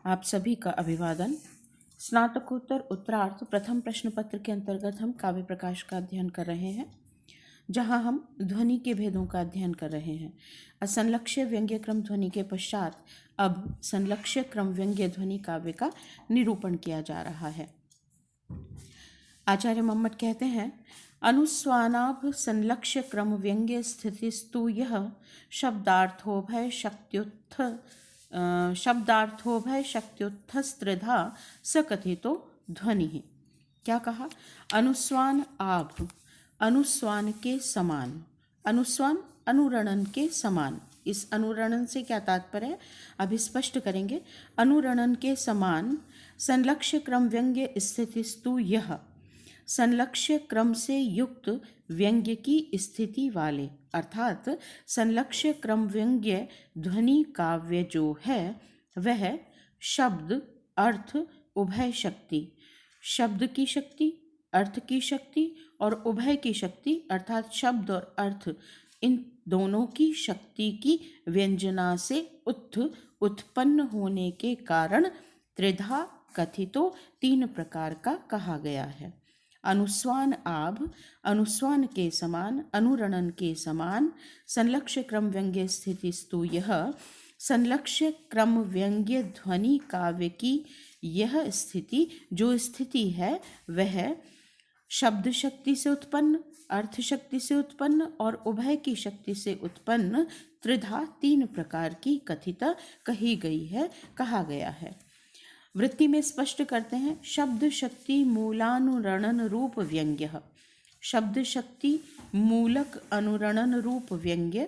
आप सभी का अभिवादन। स्नातकोत्तर उत्तरार्ध प्रथम प्रश्न पत्र के अंतर्गत हम काव्य प्रकाश का अध्ययन कर रहे हैं, जहां हम ध्वनि के भेदों का अध्ययन कर रहे हैं। असंलक्ष्य व्यंग्य क्रम ध्वनि के पश्चात अब संलक्ष्य क्रम व्यंग्य ध्वनि काव्य का निरूपण किया जा रहा है। आचार्य मम्मट कहते हैं, अनुस्वानाभ संलक्ष्य क्रम व्यंग्य स्थितिस्तु यह शब्दार्थोभय शक्त्युत्थस्त्रिधा सकथितो ध्वनि। क्या कहा? अनुस्वान आभ, अनुस्वान के समान, अनुस्वान अनुरणन के समान। इस अनुरणन से क्या तात्पर्य है, अभी स्पष्ट करेंगे। अनुरणन के समान संलक्ष्य क्रम व्यंग्य स्थितिस्तु यह, संलक्ष्य क्रम से युक्त व्यंग्य की स्थिति वाले, अर्थात संलक्ष्य क्रम व्यंग्य ध्वनि काव्य जो है वह शब्द अर्थ उभय शक्ति, शब्द की शक्ति, अर्थ की शक्ति और उभय की शक्ति अर्थात शब्द और अर्थ, इन दोनों की शक्ति की व्यंजना से उत्पन्न होने के कारण त्रिधा कथितो तीन प्रकार का कहा गया है। अनुस्वान आभ, अनुस्वान के समान, अनुरणन के समान, संलक्ष्य क्रम व्यंग्य स्थितिस्तु यह, संलक्ष्य क्रम व्यंग्य ध्वनि काव्य की यह स्थिति, जो स्थिति है वह शब्द शक्ति से उत्पन्न, अर्थ शक्ति से उत्पन्न और उभय की शक्ति से उत्पन्न त्रिधा तीन प्रकार की कथिता कही गई है, कहा गया है। वृत्ति में स्पष्ट करते हैं, शब्द शक्ति मूलानुरणन रूप व्यंग्य, शब्द शक्ति मूलक अनुरणन रूप व्यंग्य,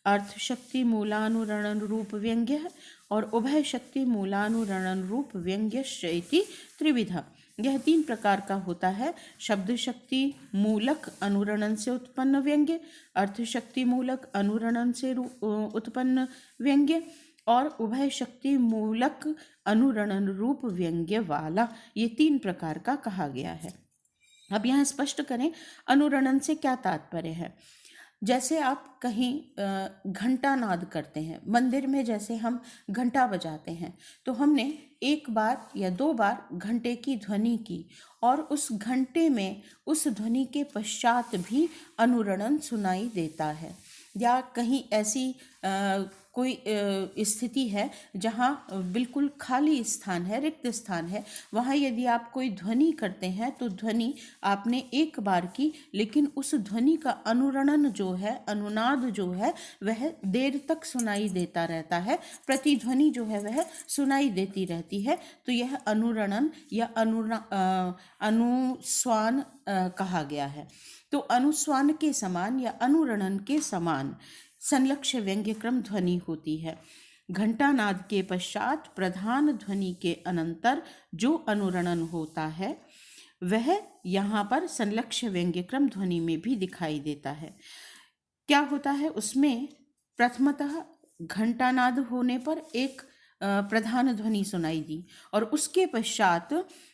अर्थ शक्ति मूलानुरणन रूप व्यंग्य और उभय शक्ति मूलानुरणन रूप व्यंग्य इति त्रिविधा। यह तीन प्रकार का होता है। शब्द शक्ति मूलक अनुरणन से उत्पन्न व्यंग्य, अर्थ शक्ति मूलक अनुरणन से उत्पन्न व्यंग्य और उभय शक्ति मूलक अनुरणन रूप व्यंग्य वाला, ये तीन प्रकार का कहा गया है। अब यहाँ स्पष्ट करें अनुरणन से क्या तात्पर्य है। जैसे आप कहीं घंटा नाद करते हैं, मंदिर में जैसे हम घंटा बजाते हैं, तो हमने एक बार या दो बार घंटे की ध्वनि की और उस घंटे में उस ध्वनि के पश्चात भी अनुरणन सुनाई देता है। या कहीं ऐसी कोई स्थिति है जहाँ बिल्कुल खाली स्थान है, रिक्त स्थान है, वहाँ यदि आप कोई ध्वनि करते हैं तो ध्वनि आपने एक बार की, लेकिन उस ध्वनि का अनुरणन जो है, अनुनाद जो है वह देर तक सुनाई देता रहता है, प्रतिध्वनि जो है वह सुनाई देती रहती है। तो यह अनुरणन या अनुस्वान कहा गया है। तो अनुस्वान के समान या अनुरणन के समान संलक्ष्य व्यंग्य क्रम ध्वनि होती है। घंटानाद के पश्चात प्रधान ध्वनि के अनंतर जो अनुरणन होता है वह यहाँ पर संलक्ष्य व्यंग्य क्रम ध्वनि में भी दिखाई देता है। क्या होता है उसमें? प्रथमतः घंटानाद होने पर एक प्रधान ध्वनि सुनाई दी और उसके पश्चात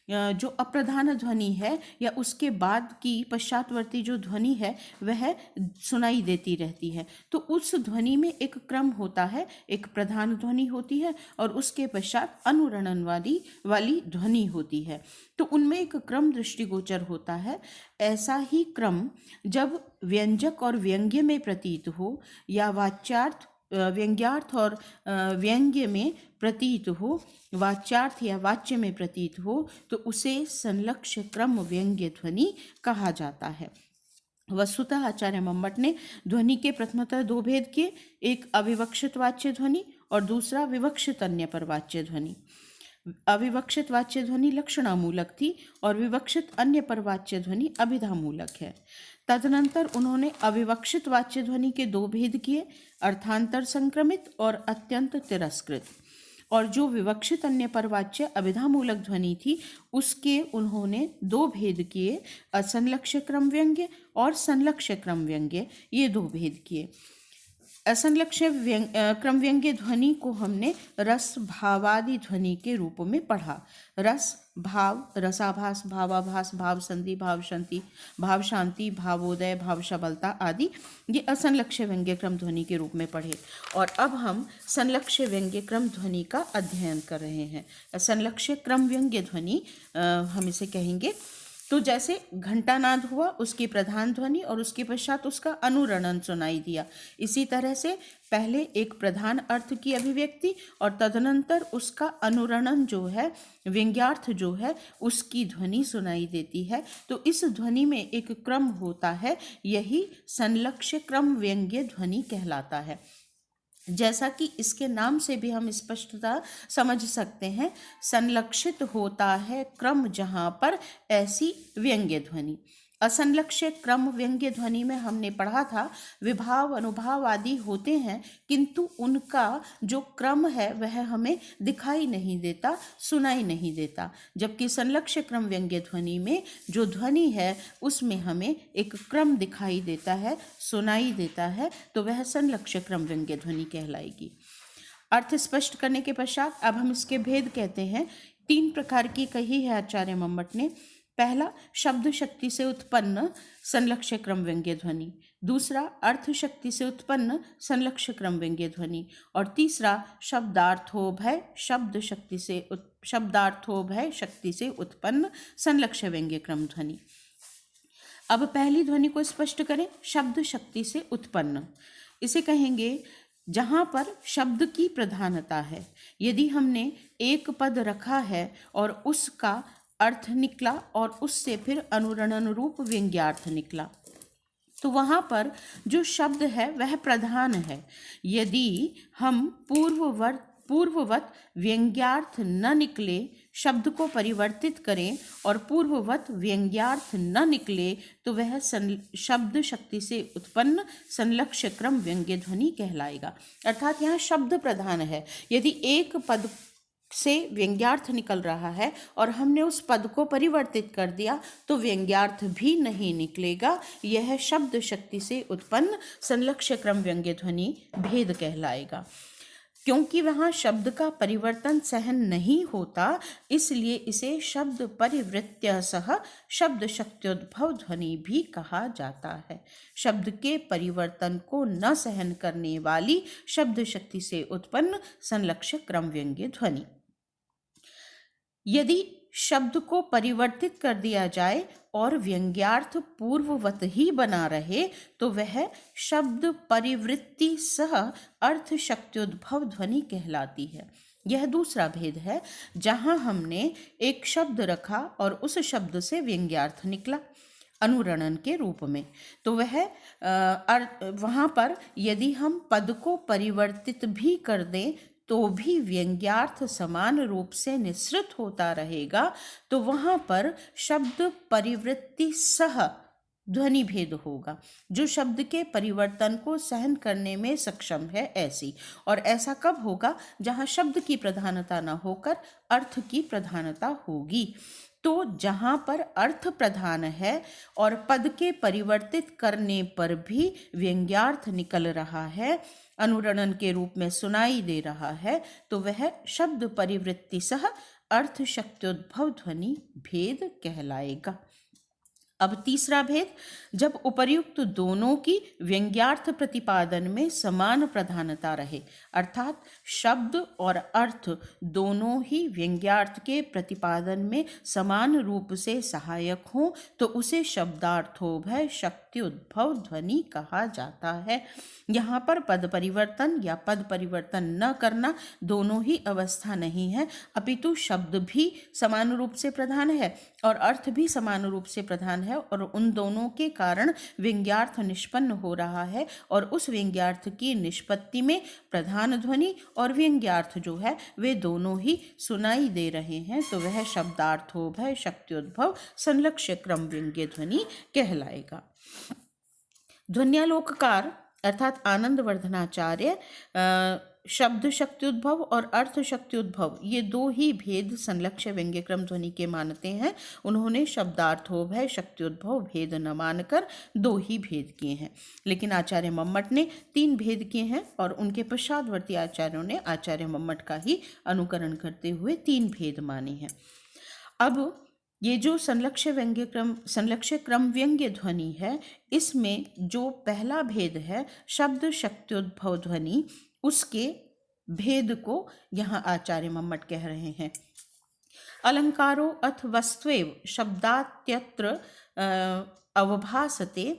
जो अप्रधान ध्वनि है या उसके बाद की पश्चातवर्ती जो ध्वनि है वह सुनाई देती रहती है। तो उस ध्वनि में एक क्रम होता है, एक प्रधान ध्वनि होती है और उसके पश्चात अनुरणन वाली ध्वनि होती है। तो उनमें एक क्रम दृष्टिगोचर होता है। ऐसा ही क्रम जब व्यंजक और व्यंग्य में प्रतीत हो या वाच्यार्थ व्यंग्यार्थ और व्यंग्य में प्रतीत हो, वाच्यार्थ या वाच्य में प्रतीत हो, तो उसे संलक्ष्य क्रम व्यंग्य ध्वनि कहा जाता है। वस्तुतः आचार्य मम्मट ने ध्वनि के प्रथमतः दो भेद किए, एक अविवक्षित वाच्य ध्वनि और दूसरा विवक्षित अन्य पर वाच्य ध्वनि। अविवक्षित वाच्य ध्वनि लक्षणामूलक थी और विवक्षित अन्य पर वाच्य ध्वनि अभिधामूलक है। तदनंतर उन्होंने अविवक्षित वाच्य ध्वनि के दो भेद किए, अर्थांतर संक्रमित और अत्यंत तिरस्कृत। और जो विवक्षित अन्य पर वाच्य अभिधामूलक ध्वनि थी उसके उन्होंने दो भेद किए, असंलक्ष्य क्रम व्यंग्य और संलक्ष्य क्रम व्यंग्य, ये दो भेद किए। असंलक्ष्य क्रम व्यंग्य ध्वनि को हमने रस भावादि ध्वनि के रूप में पढ़ा। रस, भाव, रसाभास, भावाभास, भाव संधि, भाव शांति, भाव शांति, भावोदय, भाव सबलता आदि ये असंलक्ष्य व्यंग्य क्रम ध्वनि के रूप में पढ़े। और अब हम संलक्ष्य व्यंग्य क्रम ध्वनि का अध्ययन कर रहे हैं। असंलक्ष्य क्रम व्यंग्य ध्वनि हम इसे कहेंगे। तो जैसे घंटानाद हुआ, उसकी प्रधान ध्वनि और उसके पश्चात उसका अनुरणन सुनाई दिया। इसी तरह से पहले एक प्रधान अर्थ की अभिव्यक्ति और तदनंतर उसका अनुरणन जो है, व्यंग्यार्थ जो है, उसकी ध्वनि सुनाई देती है। तो इस ध्वनि में एक क्रम होता है, यही संलक्ष्य क्रम व्यंग्य ध्वनि कहलाता है। जैसा कि इसके नाम से भी हम स्पष्टता समझ सकते हैं, संलक्षित होता है क्रम जहाँ पर ऐसी व्यंग्य ध्वनि। असंलक्ष्य क्रम व्यंग्य ध्वनि में हमने पढ़ा था विभाव, अनुभाव आदि होते हैं, किंतु उनका जो क्रम है वह हमें दिखाई नहीं देता, सुनाई नहीं देता। जबकि संलक्ष्य क्रम व्यंग्य ध्वनि में जो ध्वनि है उसमें हमें एक क्रम दिखाई देता है, सुनाई देता है, तो वह संलक्ष्य क्रम व्यंग्य ध्वनि कहलाएगी। अर्थ स्पष्ट करने के पश्चात अब हम इसके भेद कहते हैं। 3 प्रकार की कही है आचार्य मम्मट ने। पहला, शब्द शक्ति से उत्पन्न संलक्ष्य क्रम व्यंग्य ध्वनि। दूसरा, अर्थ शक्ति से उत्पन्न संलक्ष्य क्रम व्यंग्य ध्वनि। और तीसरा, शब्दार्थोभय शक्ति से उत्पन्न संलक्ष्य व्यंग्य क्रम ध्वनि। अब पहली ध्वनि को स्पष्ट करें। शब्द शक्ति से उत्पन्न, इसे कहेंगे जहाँ पर शब्द की प्रधानता है। यदि हमने एक पद रखा है और उसका अर्थ निकला और उससे फिर अनुरणन रूप व्यंग्यार्थ निकला, तो वहाँ पर जो शब्द है वह प्रधान है। यदि हम पूर्ववत व्यंग्यार्थ न निकले, शब्द को परिवर्तित करें और पूर्ववत व्यंग्यार्थ न निकले, तो वह शब्द शक्ति से उत्पन्न संलक्ष्य क्रम व्यंग्य ध्वनि कहलाएगा। अर्थात यहाँ शब्द प्रधान है। यदि एक पद से व्यंग्यार्थ निकल रहा है और हमने उस पद को परिवर्तित कर दिया, तो व्यंग्यार्थ भी नहीं निकलेगा। यह शब्द शक्ति से उत्पन्न संलक्ष्य क्रम व्यंग्य ध्वनि भेद कहलाएगा। क्योंकि वहाँ शब्द का परिवर्तन सहन नहीं होता, इसलिए इसे शब्द परिवृत्य सह शब्द शक्त्योद्भव ध्वनि भी कहा जाता है। शब्द के परिवर्तन को न सहन करने वाली शब्द शक्ति से उत्पन्न संलक्ष्य क्रम व्यंग्य ध्वनि। यदि शब्द को परिवर्तित कर दिया जाए और व्यंग्यार्थ पूर्ववत ही बना रहे, तो वह शब्द परिवृत्ति सह अर्थ शक्त्योद्भव ध्वनि कहलाती है। यह दूसरा भेद है, जहाँ हमने एक शब्द रखा और उस शब्द से व्यंग्यार्थ निकला अनुरणन के रूप में, तो वह वहाँ पर यदि हम पद को परिवर्तित भी कर दें तो भी व्यंग्यार्थ समान रूप से निसृत होता रहेगा। तो वहाँ पर शब्द परिवृत्ति सह ध्वनि भेद होगा, जो शब्द के परिवर्तन को सहन करने में सक्षम है ऐसी। और ऐसा कब होगा? जहाँ शब्द की प्रधानता न होकर अर्थ की प्रधानता होगी। तो जहाँ पर अर्थ प्रधान है और पद के परिवर्तित करने पर भी व्यंग्यार्थ निकल रहा है, अनुरणन के रूप में सुनाई दे रहा है, तो वह शब्द परिवृत्ति सह अर्थ शक्त्योद्भव ध्वनि भेद कहलाएगा। अब तीसरा भेद, जब उपर्युक्त दोनों की व्यंग्यार्थ प्रतिपादन में समान प्रधानता रहे, अर्थात शब्द और अर्थ दोनों ही व्यंग्यार्थ के प्रतिपादन में समान रूप से सहायक हों, तो उसे शब्दार्थोभय शक्त्योद्भव ध्वनि कहा जाता है। यहाँ पर पद परिवर्तन या पद परिवर्तन न करना दोनों ही अवस्था नहीं है, अपितु शब्द भी समान रूप से प्रधान है और अर्थ भी समान रूप से प्रधान है, और उन दोनों के कारण व्यंग्यार्थ निष्पन्न हो रहा है। और उस व्यंग्यार्थ की निष्पत्ति में प्रधान ध्वनि और व्यंग्यार्थ जो है वे दोनों ही सुनाई दे रहे हैं, तो वह शब्दार्थोभय शक्त्योद्भव संलक्ष्य क्रम व्यंग्य ध्वनि कहलाएगा। ध्वन्यालोककार अर्थात आनंद वर्धनाचार्य शब्द शक्त्युद्भव और अर्थ शक्त्युद्भव ये दो ही भेद संलक्ष्य व्यंग्य क्रम ध्वनि के मानते हैं। उन्होंने शब्दार्थोभय शक्त्युद्भव भेद न मानकर दो ही भेद किए हैं, लेकिन आचार्य मम्मट ने तीन भेद किए हैं और उनके पश्चातवर्ती आचार्यों ने आचार्य मम्मट का ही अनुकरण करते हुए तीन भेद माने हैं। अब ये जो संलक्ष्य क्रम व्यंग्य ध्वनि है, इसमें जो पहला भेद है शब्द शक्त्युद्भव ध्वनि, उसके भेद को यहाँ आचार्य मम्मट कह रहे हैं। अलंकारो अथ वस्त्वेव शब्दात्यत्र अवभासते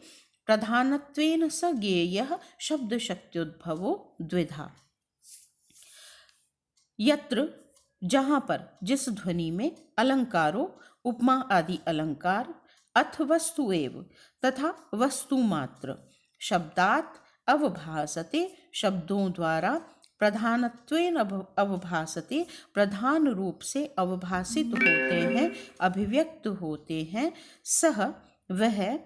प्रधानत्वेन स ज्ञेयः शब्द शक्त्युद्भवो द्विधा। यत्र जहाँ पर जिस ध्वनि में अलंकारो उपमा आदि अलंकार अथ वस्तु एव तथा वस्तु मात्र शब्दात् अवभासते शब्दों द्वारा प्रधानत्वेन अवभासते प्रधान रूप से अवभासित होते हैं, अभिव्यक्त होते हैं, सह वह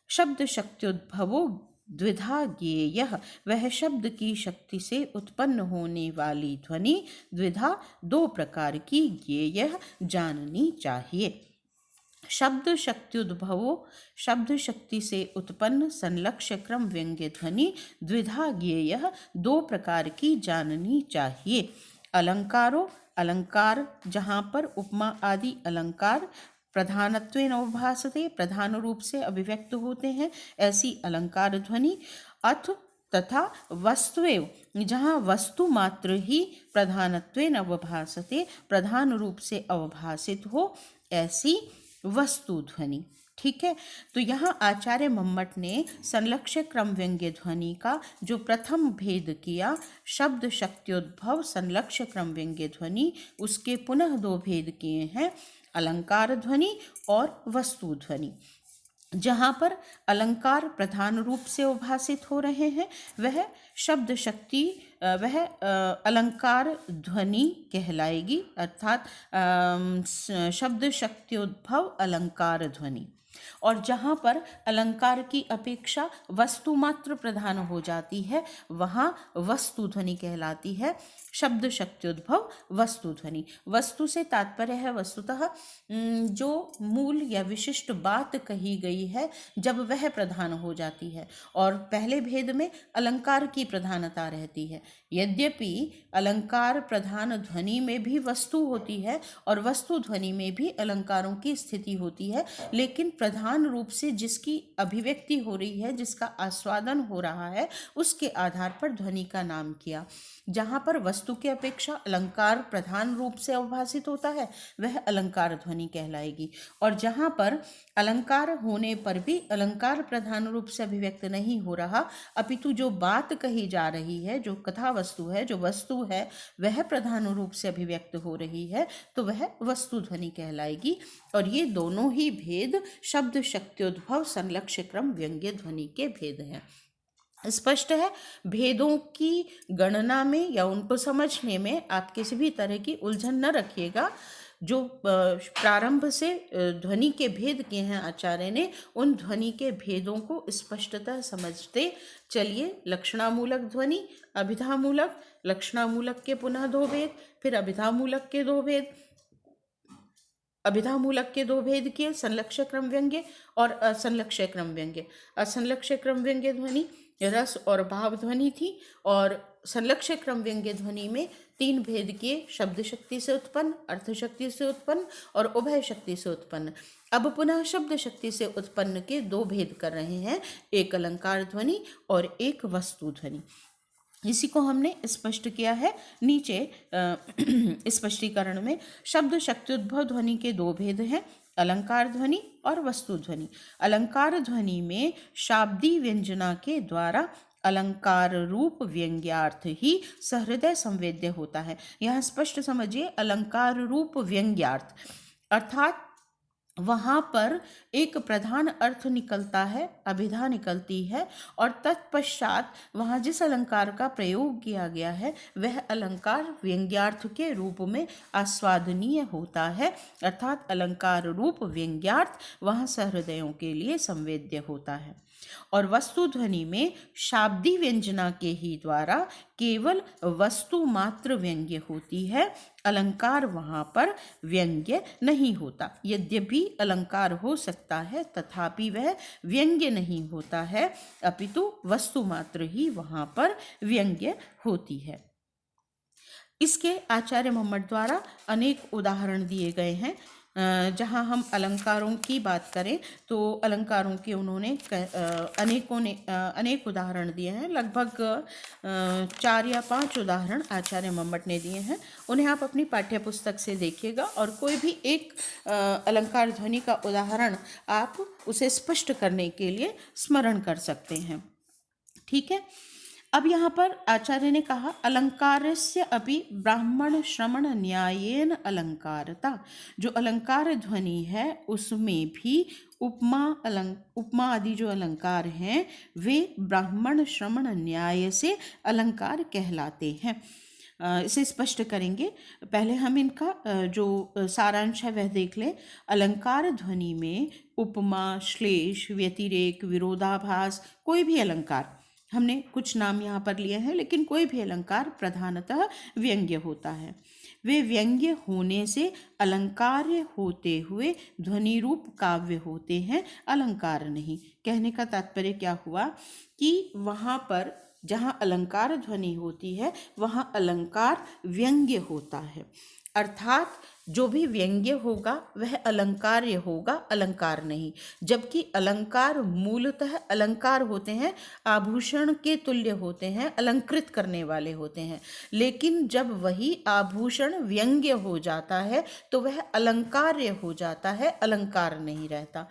शब्द शक्त्युद्भवो द्विधा ज्ञेयः वह शब्द की शक्ति से उत्पन्न होने वाली ध्वनि द्विधा दो प्रकार की ज्ञेयः जाननी चाहिए। शब्द शक्त्युद्भवो शब्द शक्ति से उत्पन्न संलक्ष्य क्रम व्यंग्य ध्वनि द्विधा ज्ञेयः दो प्रकार की जाननी चाहिए। अलंकारो अलंकार जहाँ पर उपमा आदि अलंकार प्रधानत्वेन अवभासते प्रधान रूप से अभिव्यक्त होते हैं, ऐसी अलंकार ध्वनि। अथ तथा वस्तुएव जहाँ वस्तु मात्र ही प्रधानत्वेन अवभासते प्रधान रूप से अवभासित हो, ऐसी वस्तु ध्वनि। ठीक है, तो यहाँ आचार्य मम्मट ने संलक्ष्य क्रम व्यंग्य ध्वनि का जो प्रथम भेद किया शब्द शक्त्युद्भव संलक्ष्य क्रम व्यंग्य ध्वनि, उसके पुनः दो भेद किए हैं, अलंकार ध्वनि और वस्तु ध्वनि। जहाँ पर अलंकार प्रधान रूप से उभासित हो रहे हैं वह शब्द शक्ति वह अलंकार ध्वनि कहलाएगी, अर्थात शब्द शक्त्युद्भव अलंकार ध्वनि। और जहाँ पर अलंकार की अपेक्षा वस्तु मात्र प्रधान हो जाती है वहाँ वस्तु ध्वनि कहलाती है, शब्द शक्त्युद्भव वस्तु ध्वनि। वस्तु से तात्पर्य है वस्तुतः जो मूल या विशिष्ट बात कही गई है जब वह प्रधान हो जाती है, और पहले भेद में अलंकार की प्रधानता रहती है। यद्यपि अलंकार प्रधान ध्वनि में भी वस्तु होती है और वस्तु ध्वनि में भी अलंकारों की स्थिति होती है, लेकिन प्रधान रूप से जिसकी अभिव्यक्ति हो रही है, जिसका आस्वादन हो रहा है, उसके आधार पर ध्वनि का नाम किया। जहाँ पर वस्तु की अपेक्षा अलंकार प्रधान रूप से अवभासित होता है वह अलंकार ध्वनि कहलाएगी, और जहाँ पर अलंकार होने पर भी अलंकार प्रधान रूप से अभिव्यक्त नहीं हो रहा, अपितु जो बात कही जा रही है, जो कथा वस्तु है, जो वस्तु है, वह प्रधान रूप से अभिव्यक्त हो रही है, तो वह वस्तु ध्वनि कहलाएगी। और ये दोनों ही भेद शब्द शक्त्युद्भव संलक्ष्य क्रम व्यंग्य ध्वनि के भेद हैं। स्पष्ट है, भेदों की गणना में या उनको समझने में आप किसी भी तरह की उलझन न रखिएगा। जो प्रारंभ से ध्वनि के भेद किए हैं आचार्य ने, उन ध्वनि के भेदों को स्पष्टतः समझते चलिए। लक्षणामूलक ध्वनि, अभिधामूलक, लक्षणामूलक के पुनः दो भेद, फिर अभिधामूलक के दो भेद, अभिधामूलक के दो भेद किए, संलक्ष्य क्रम व्यंग्य और असंलक्ष्य क्रम व्यंग्य। असंलक्ष्य क्रम व्यंग्य ध्वनि रस और भाव ध्वनि थी, और संलक्ष्य क्रम व्यंग्य ध्वनि में तीन भेद किए, शब्द शक्ति से उत्पन्न, अर्थ शक्ति से उत्पन्न और उभय शक्ति से उत्पन्न। अब पुनः शब्द शक्ति से उत्पन्न के दो भेद कर रहे हैं, एक अलंकार ध्वनि और एक वस्तु ध्वनि। इसी को हमने स्पष्ट किया है नीचे स्पष्टीकरण में। शब्द शक्त्युद्भव ध्वनि के दो भेद हैं, अलंकार ध्वनि और वस्तु ध्वनि। अलंकार ध्वनि में शाब्दी व्यंजना के द्वारा अलंकार रूप व्यंग्यार्थ ही सहृदय संवेद्य होता है। यहाँ स्पष्ट समझिए, अलंकार रूप व्यंग्यार्थ अर्थात वहाँ पर एक प्रधान अर्थ निकलता है, अभिधा निकलती है, और तत्पश्चात वहाँ जिस अलंकार का प्रयोग किया गया है वह अलंकार व्यंग्यार्थ के रूप में आस्वादनीय होता है, अर्थात अलंकार रूप व्यंग्यार्थ वहाँ सहृदयों के लिए संवेद्य होता है। और वस्तु ध्वनि में शाब्दी व्यंजना के ही द्वारा केवल वस्तु मात्र व्यंग्य होती है, अलंकार वहाँ पर व्यंग्य नहीं होता। यद्यपि अलंकार हो सकता है तथापि वह व्यंग्य नहीं होता है, अपितु वस्तु मात्र ही वहाँ पर व्यंग्य होती है। इसके आचार्य मोहम्मद द्वारा अनेक उदाहरण दिए गए हैं। जहाँ हम अलंकारों की बात करें तो अलंकारों के उन्होंने अनेक उदाहरण दिए हैं। लगभग 4 या 5 उदाहरण आचार्य मोहम्मद ने दिए हैं। उन्हें आप अपनी पाठ्य पुस्तक से देखिएगा और कोई भी एक अलंकार ध्वनि का उदाहरण आप उसे स्पष्ट करने के लिए स्मरण कर सकते हैं। ठीक है। अब यहाँ पर आचार्य ने कहा अलंकारस्य अपि ब्राह्मण श्रमण न्यायेन अलंकारता। जो अलंकार ध्वनि है उसमें भी उपमा आदि जो अलंकार हैं वे ब्राह्मण श्रमण न्याय से अलंकार कहलाते हैं। इसे स्पष्ट करेंगे। पहले हम इनका जो सारांश है वह देख लें। अलंकार ध्वनि में उपमा, श्लेष, व्यतिरेक, विरोधाभास, कोई भी अलंकार, हमने कुछ नाम यहाँ पर लिए हैं, लेकिन कोई भी अलंकार प्रधानतः व्यंग्य होता है। वे व्यंग्य होने से अलंकार्य होते हुए ध्वनि रूप काव्य होते हैं, अलंकार नहीं। कहने का तात्पर्य क्या हुआ कि वहाँ पर जहाँ अलंकार ध्वनि होती है वहाँ अलंकार व्यंग्य होता है, अर्थात जो भी व्यंग्य होगा वह अलंकार्य होगा, अलंकार नहीं। जबकि अलंकार मूलतः अलंकार होते हैं, आभूषण के तुल्य होते हैं, अलंकृत करने वाले होते हैं। लेकिन जब वही आभूषण व्यंग्य हो जाता है तो वह अलंकार्य हो जाता है, अलंकार नहीं रहता।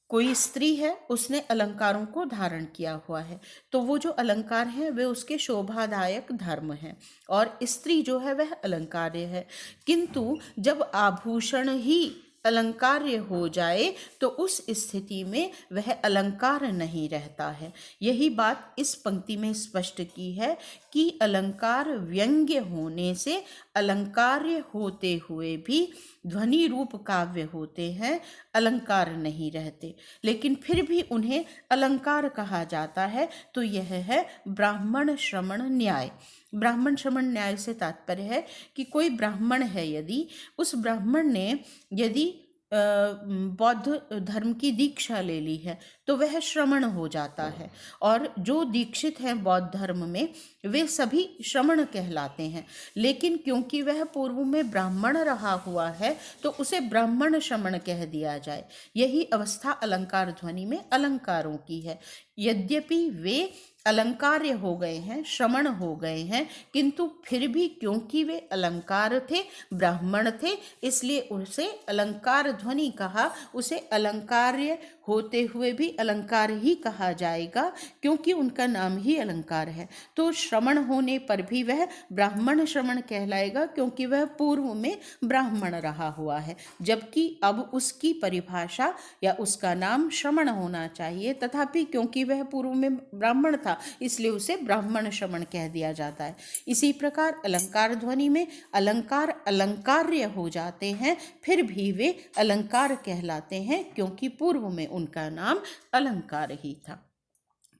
कोई स्त्री है, उसने अलंकारों को धारण किया हुआ है, तो वो जो अलंकार हैं वे उसके शोभादायक धर्म हैं और स्त्री जो है वह अलंकार्य है। किंतु जब आभूषण ही अलंकार्य हो जाए तो उस स्थिति में वह अलंकार नहीं रहता है। यही बात इस पंक्ति में स्पष्ट की है कि अलंकार व्यंग्य होने से अलंकार्य होते हुए भी ध्वनि रूप काव्य होते हैं, अलंकार नहीं रहते, लेकिन फिर भी उन्हें अलंकार कहा जाता है। तो यह है ब्राह्मण श्रमण न्याय। ब्राह्मण श्रमण न्याय से तात्पर्य है कि कोई ब्राह्मण है, यदि उस ब्राह्मण ने यदि बौद्ध धर्म की दीक्षा ले ली है तो वह श्रमण हो जाता है, और जो दीक्षित हैं बौद्ध धर्म में वे सभी श्रमण कहलाते हैं। लेकिन क्योंकि वह पूर्व में ब्राह्मण रहा हुआ है तो उसे ब्राह्मण श्रमण कह दिया जाए। यही अवस्था अलंकार ध्वनि में अलंकारों की है। यद्यपि वे अलंकार्य हो गए हैं, श्रमण हो गए हैं, किंतु फिर भी क्योंकि वे अलंकार थे, ब्राह्मण थे, इसलिए उसे अलंकार ध्वनि कहा। उसे अलंकार्य होते हुए भी अलंकार ही कहा जाएगा क्योंकि उनका नाम ही अलंकार है। तो श्रमण होने पर भी वह ब्राह्मण श्रमण कहलाएगा क्योंकि वह पूर्व में ब्राह्मण रहा हुआ है, जबकि अब उसकी परिभाषा या उसका नाम श्रमण होना चाहिए, तथापि क्योंकि वह पूर्व में ब्राह्मण था इसलिए उसे ब्राह्मण श्रमण कह दिया जाता है। इसी प्रकार अलंकार ध्वनि में अलंकार अलंकार्य हो जाते हैं, फिर भी वे अलंकार कहलाते हैं क्योंकि पूर्व में उनका नाम अलंकार ही था।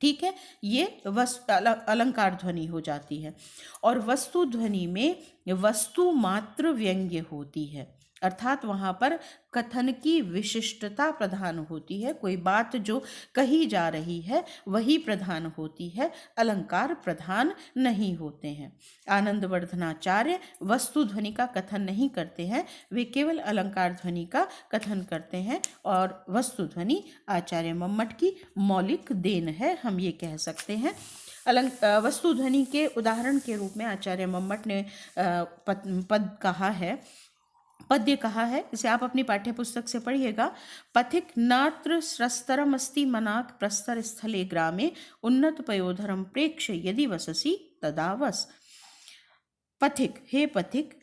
ठीक है, ये अलंकार ध्वनि हो जाती है। और वस्तु ध्वनि में वस्तु मात्र व्यंग्य होती है, अर्थात वहाँ पर कथन की विशिष्टता प्रधान होती है। कोई बात जो कही जा रही है वही प्रधान होती है, अलंकार प्रधान नहीं होते हैं। आनंदवर्धनाचार्य वस्तु ध्वनि का कथन नहीं करते हैं, वे केवल अलंकार ध्वनि का कथन करते हैं, और वस्तु ध्वनि आचार्य मम्मट की मौलिक देन है, हम ये कह सकते हैं। वस्तु ध्वनि के उदाहरण के रूप में आचार्य मम्मट ने पद्य कहा है, इसे आप अपनी पाठ्य पुस्तक से पढ़िएगा। पथिक नात्र स्रस्तरम अस्ति मनाक प्रस्तर स्थले ग्रामे उन्नत पयोधरम प्रेक्ष यदि वससी तदा वस। पथिक, हे पथिक,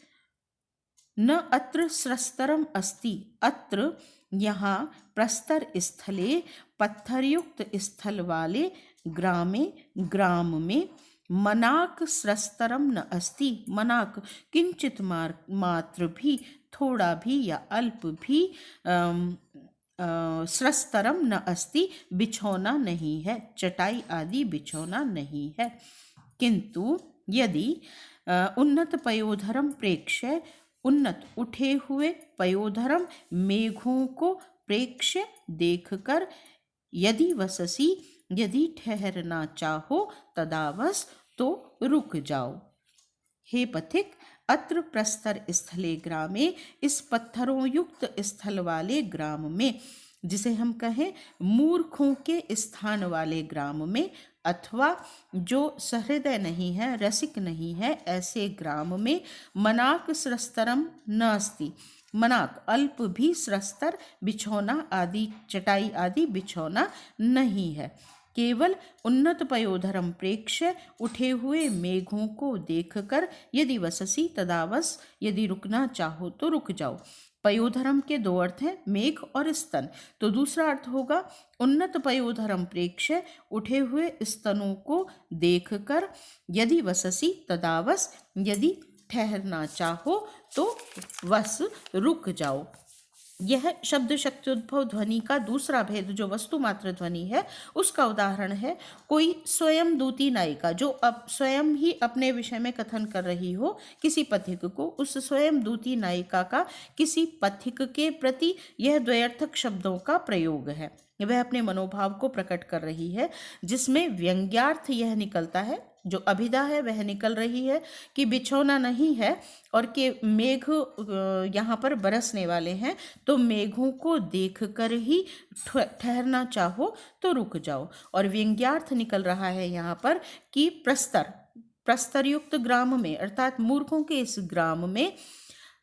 न अत्र स्रस्तरम अस्ति, अत्र यहाँ प्रस्तर स्थले पत्थरयुक्त स्थल वाले ग्रामे ग्राम में मनाक स्रस्तरम न अस्ति, मनाक किंचित मात्र भी, थोड़ा भी या अल्प भी स्रस्तरम न अस्ति, बिछौना नहीं है, चटाई आदि बिछौना नहीं है। किंतु यदि उन्नत पयोधरम प्रेक्ष्य, उन्नत उठे हुए पयोधरम मेघों को प्रेक्ष्य देखकर, यदि वससी यदि ठहरना चाहो, तदावस तो रुक जाओ। हे पथिक, अत्र प्रस्तर स्थले ग्रामे, इस पत्थरों युक्त स्थल वाले ग्राम में, जिसे हम कहें मूर्खों के स्थान वाले ग्राम में, अथवा जो सहृदय नहीं है, रसिक नहीं है, ऐसे ग्राम में मनाक स्रस्तरम न अस्ति, मनाक अल्प भी स्रस्तर बिछौना आदि चटाई आदि बिछौना नहीं है। केवल उन्नत पयोधरम प्रेक्ष्य, उठे हुए मेघों को देखकर, यदि वससी तदावस, यदि रुकना चाहो तो रुक जाओ। पयोधरम के दो अर्थ हैं, मेघ और स्तन। तो दूसरा अर्थ होगा उन्नत पयोधरम प्रेक्ष्य, उठे हुए स्तनों को देखकर, यदि वससी तदावस, यदि ठहरना चाहो तो वस रुक जाओ। यह शब्द शक्त्युद्भव ध्वनि का दूसरा भेद, जो वस्तु मात्र ध्वनि है, उसका उदाहरण है कोई स्वयं दूती नायिका जो अब स्वयं ही अपने विषय में कथन कर रही हो किसी पथिक को, उस स्वयं दूती नायिका का किसी पथिक के प्रति यह द्वयर्थक शब्दों का प्रयोग है। वह अपने मनोभाव को प्रकट कर रही है, जिसमें व्यंग्यार्थ यह निकलता है, जो अभिधा है वह निकल रही है कि बिछौना नहीं है और कि मेघ यहाँ पर बरसने वाले हैं, तो मेघों को देखकर ही ठहरना चाहो तो रुक जाओ। और व्यंग्यार्थ निकल रहा है यहाँ पर कि प्रस्तरयुक्त ग्राम में, अर्थात मूर्खों के इस ग्राम में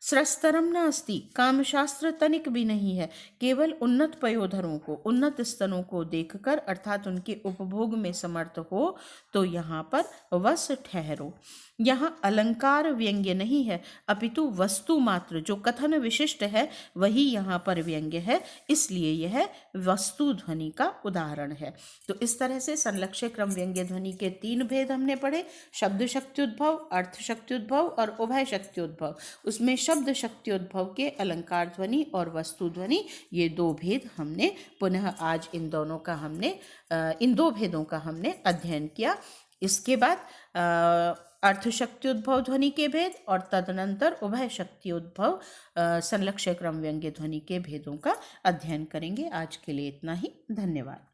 स्रस्तरम न अस्ति, कामशास्त्र तनिक भी नहीं है, केवल उन्नत पयोधरों को, उन्नत स्तनों को देखकर, अर्थात उनके उपभोग में समर्थ हो तो यहाँ पर वस ठहरो। यहाँ अलंकार व्यंग्य नहीं है, अपितु वस्तु मात्र जो कथन विशिष्ट है वही यहाँ पर व्यंग्य है, इसलिए यह वस्तु ध्वनि का उदाहरण है। तो इस तरह से संलक्ष्य क्रम व्यंग्य ध्वनि के 3 भेद हमने पढ़े, शब्द शक्त्युद्भव, अर्थ शक्त्युद्भव और उभय शक्त्युद्भव। उसमें शब्द शक्त्युद्भव के अलंकार ध्वनि और वस्तु ध्वनि, ये 2 भेद हमने पुनः आज इन 2 भेदों का हमने अध्ययन किया। इसके बाद अर्थ शक्त्युद्भव ध्वनि के भेद और तदनंतर उभय शक्त्युद्भव संलक्ष्य क्रम व्यंग्य ध्वनि के भेदों का अध्ययन करेंगे। आज के लिए इतना ही, धन्यवाद।